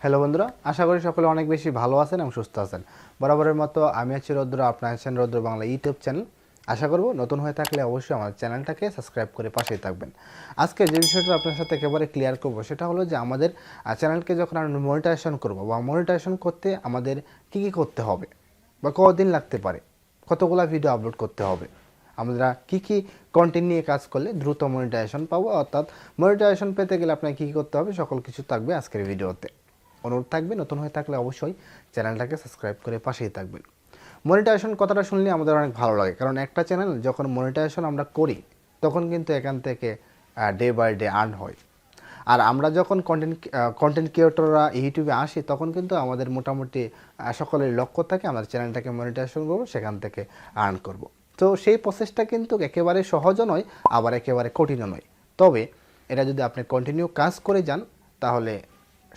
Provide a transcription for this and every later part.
Hello বন্ধুরা, আশা করি সকলে অনেক বেশি ভালো আছেন এবং সুস্থ আছেন। বরাবরের মতো আমি আছি রুদ্র, আপনার আছেন রুদ্র বাংলা ইউটিউব চ্যানেল। আশা করব নতুন হয়ে থাকলে অবশ্যই আমার চ্যানেলটাকে সাবস্ক্রাইব করে পাশেই থাকবেন। আজকে যে বিষয়টা আপনার সাথে একেবারে ক্লিয়ার করব সেটা হলো যে আমাদের চ্যানেলকে যখন আমরা মনিটাইজেশন করব বা মনিটাইজেশন করতে আমাদের কী কী করতে হবে বা কতদিন লাগতে পারে, কতগুলো ভিডিও আপলোড করতে হবে, আমরা কী কী কন্টেন্ট নিয়ে কাজ করলে দ্রুত মনিটাইজেশন পাবো, অর্থাৎ মনিটাইজেশন পেতে গেলে আপনাকে কী কী করতে হবে সকল কিছু থাকবে আজকের ভিডিওতে। অনুরোধ থাকবে নতুন হয়ে থাকলে অবশ্যই চ্যানেলটাকে সাবস্ক্রাইব করে পাশেই থাকবেন। মনিটাইজেশন কথাটা শুনলে আমাদের অনেক ভালো লাগে, কারণ একটা চ্যানেল যখন মনিটাইজেশন আমরা করি তখন কিন্তু এখান থেকে ডে বাই ডে আর্ন হয়। আর আমরা যখন কন্টেন্ট ক্রিয়েটররা ইউটিউবে আসি তখন কিন্তু আমাদের মোটামুটি সকলের লক্ষ্য থাকে আমাদের চ্যানেলটাকে মনিটাইজেশন করবো, সেখান থেকে আর্ন করব। তো সেই প্রসেসটা কিন্তু একেবারে সহজও নয়, আবার একেবারে কঠিনও নয়। তবে এটা যদি আপনি কন্টিনিউ কাজ করে যান তাহলে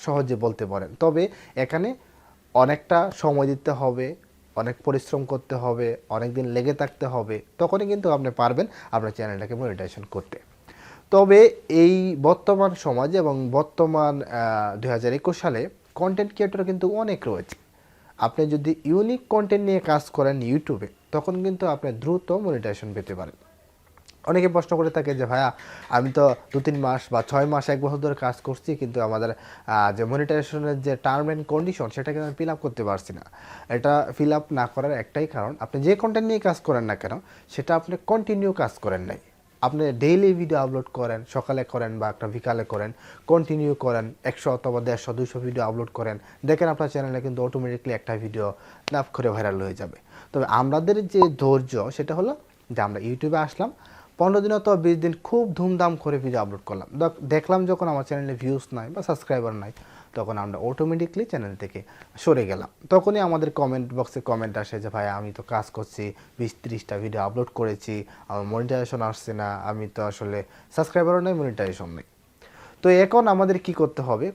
সহজে বলতে পারেন। তবে এখানে অনেকটা সময় দিতে হবে, অনেক পরিশ্রম করতে হবে, অনেক দিন লেগে থাকতে হবে, তখনই কিন্তু আপনি পারবেন আপনার চ্যানেলটাকে মনিটাইজেশন করতে। তবে এই বর্তমান সমাজে এবং বর্তমান 2021 সালে কন্টেন্ট ক্রিয়েটর কিন্তু অনেক রয়েছে। আপনি যদি ইউনিক কন্টেন্ট নিয়ে কাজ করেন ইউটিউবে তখন কিন্তু আপনি দ্রুত মনিটাইজেশন পেতে পারেন। অনেকে প্রশ্ন করে থাকে যে ভাইয়া আমি তো 2-3 মাস বা 6 মাস 1 বছর ধরে কাজ করছি, কিন্তু আমাদের যে মনিটাইজেশনের যে টার্ম অ্যান্ড কন্ডিশন সেটা কিন্তু আমি ফিল আপ করতে পারছি না। এটা ফিল আপ না করার একটাই কারণ, আপনি যে কন্টেন্ট নিয়ে কাজ করেন না কেন সেটা আপনি কন্টিনিউ কাজ করেন নাই। আপনি ডেইলি ভিডিও আপলোড করেন, সকালে করেন বা একটা বিকালে করেন, কন্টিনিউ করেন, 100 অথবা 150-200 ভিডিও আপলোড করেন, দেখেন আপনার চ্যানেলে কিন্তু অটোমেটিকলি একটা ভিডিও লাভ করে ভাইরাল হয়ে যাবে। তবে আমাদের যে ধৈর্য সেটা হলো যে আমরা ইউটিউবে আসলাম, 15 দিন অথবা 20 দিন খুব ধুমধাম করে ভিডিও আপলোড করলাম, দেখলাম যখন আমার চ্যানেলে ভিউজ নাই বা সাবস্ক্রাইবার নাই তখন আমরা অটোমেটিকলি চ্যানেল থেকে সরে গেলাম। তখনই আমাদের কমেন্ট বক্সে কমেন্ট আসে যে ভাই আমি তো কাজ করছি, 20-30টা ভিডিও আপলোড করেছি, আমার মনিটাইজেশন আসছে না, আমি তো আসলে সাবস্ক্রাইবারও নেই, মনিটাইজেশন নেই। তো এখন আমাদের কি করতে হবে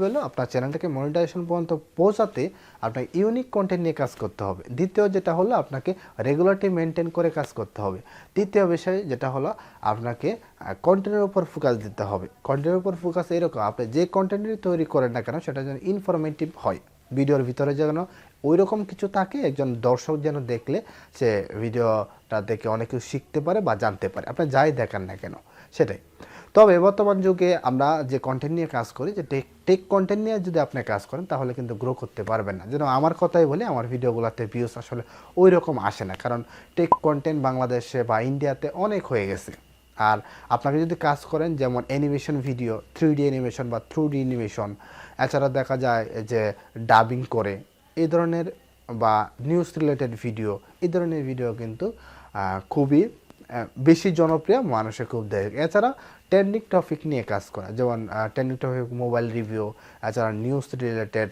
হলো আপনার চ্যানেলটাকে মনিটাইজেশন পর্যন্ত পৌঁছাতে আপনাকে ইউনিক কন্টেন্ট নিয়ে কাজ করতে হবে। দ্বিতীয় যেটা হলো আপনাকে রেগুলারিটি মেনটেন করে কাজ করতে হবে। তৃতীয় বিষয় যেটা হলো আপনাকে কন্টেন্টের উপর ফোকাস দিতে হবে। কন্টেন্টের উপর ফোকাস এরকম, আপনি যে কন্টেন্টই তৈরি করেন না কেন সেটা যেন ইনফরমেটিভ হয়, ভিডিওর ভিতরে যেন ওই রকম কিছু থাকে একজন দর্শক যেন দেখলে সে ভিডিওটা দেখে অনেক কিছু শিখতে পারে বা জানতে পারে, আপনি যাই দেখান না কেন সেটাই। তবে বর্তমান যুগে আমরা যে কন্টেন্ট নিয়ে কাজ করি, যে টেক কন্টেন্ট নিয়ে যদি আপনি কাজ করেন তাহলে কিন্তু গ্রো করতে পারবেন না। যেন আমার কথাই বলি, আমার ভিডিওগুলোতে ভিউজ আসলে ওই রকম আসে না, কারণ টেক কন্টেন্ট বাংলাদেশে বা ইন্ডিয়াতে অনেক হয়ে গেছে। আর আপনাকে যদি কাজ করেন যেমন অ্যানিমেশন ভিডিও, 3D অ্যানিমেশন বা 2D অ্যানিমেশন, এছাড়া দেখা যায় যে ডাবিং করে এই ধরনের বা নিউজ রিলেটেড ভিডিও, এই ধরনের ভিডিও কিন্তু খুবই বেশি জনপ্রিয়, মানুষে খুব দেখে। এছাড়া ট্রেন্ডিং টপিক নিয়ে কাজ করা, যেমন ট্রেন্ডিং টপিক মোবাইল রিভিউ, এছাড়া নিউজ রিলেটেড,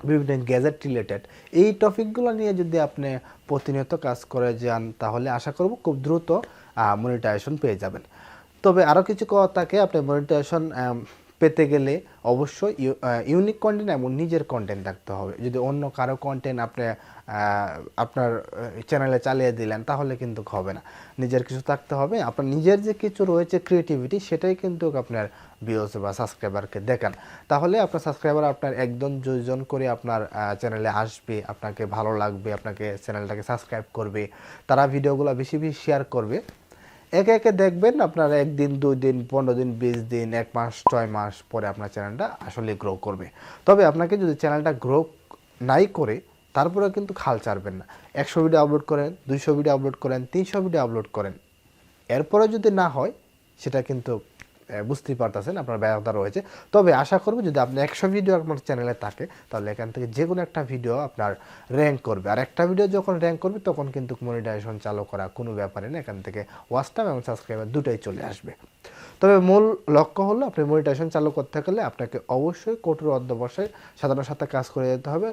বিভিন্ন গ্যাজেট রিলেটেড, এই টপিকগুলো নিয়ে যদি আপনি প্রতিনিয়ত কাজ করে যান তাহলে আশা করব খুব দ্রুত মনিটাইজেশন পেয়ে যাবেন। তবে আরও কিছু কথা থাকে, আপনি মনিটাইজেশন পেতে গেলে অবশ্যই ইউনিক কন্টেন্ট এবং নিজের কন্টেন্ট রাখতে হবে। যদি অন্য কারো কন্টেন্ট আপনি আপনার চ্যানেলে চালিয়ে দিলেন তাহলে কিন্তু হবে না, নিজের কিছু থাকতে হবে। আপনার নিজের যে কিছু রয়েছে ক্রিয়েটিভিটি, সেটাই কিন্তু আপনার ভিউজ বা সাবস্ক্রাইবারকে দেখান, তাহলে আপনার সাবস্ক্রাইবার আপনার 1-2 জন করে আপনার চ্যানেলে আসবে, আপনাকে ভালো লাগবে, আপনাকে চ্যানেলটাকে সাবস্ক্রাইব করবে, তারা ভিডিওগুলো বেশি বেশি শেয়ার করবে। একে একে দেখবেন আপনার 1 দিন 2 দিন 15 দিন 20 দিন 1 মাস 6 মাস পরে আপনার চ্যানেলটা আসলে গ্রো করবে। তবে আপনাকে যদি চ্যানেলটা গ্রো নাই করে তারপরেও কিন্তু খাল ছাড়বেন না। 100 ভিডিও আপলোড করেন, 200 ভিডিও আপলোড করেন, 300 ভিডিও আপলোড করেন, এরপরে যদি না হয় সেটা কিন্তু বুঝতেই পারতেছেন আপনার ব্যর্থতা রয়েছে। তবে আশা করব যদি আপনি 100 ভিডিও আপনার চ্যানেলে থাকে তাহলে এখান থেকে যে কোনো একটা ভিডিও আপনার র্যাঙ্ক করবে, আর একটা ভিডিও যখন র্যাঙ্ক করবে তখন কিন্তু মনিটাইজেশন চালু করা কোনো ব্যাপারই না, এখান থেকে ওয়াচ টাইম এবং সাবস্ক্রাইবার দুটোই চলে আসবে। তবে মূল লক্ষ্য হলো আপনি মনিটাইজেশন চালু করতে গেলে আপনাকে অবশ্যই কঠোর অধ্যবসায় সাধনার সাথে কাজ করে যেতে হবে,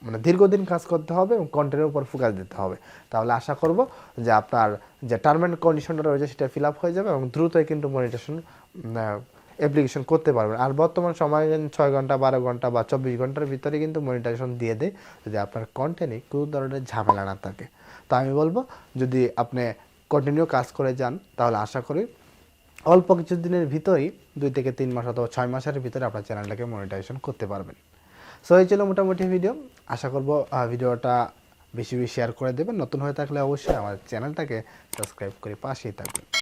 মানে দীর্ঘদিন কাজ করতে হবে এবং কন্টেন্টের উপর ফোকাস দিতে হবে। তাহলে আশা করব যে আপনার যে টার্ম অ্যান্ড কন্ডিশনটা রয়েছে সেটা ফিল আপ হয়ে যাবে এবং দ্রুতই কিন্তু মনিটাইজেশন অ্যাপ্লিকেশন করতে পারবেন। আর বর্তমান সময়ে 6 ঘন্টা 12 ঘন্টা বা 24 ঘন্টার ভিতরে কিন্তু মনিটাইজেশন দিয়ে দেয় যদি আপনার কন্টেন্টে কোনো ধরনের ঝামেলা না থাকে। তো আমি বলবো যদি আপনি কন্টিনিউ কাজ করে যান তাহলে আশা করি অল্প কিছু দিনের ভিতরেই 2 থেকে 3 মাস অথবা 6 মাসের ভিতরে আপনার চ্যানেলটাকে মনিটাইজেশন করতে পারবেন। সো এই ছিল মোটামুটি ভিডিও। আশা করব ভিডিওটা বেশি বেশি শেয়ার করে দেবেন। নতুন হয়ে থাকলে অবশ্যই আমার চ্যানেলটাকে সাবস্ক্রাইব করে পাশেই থাকবেন।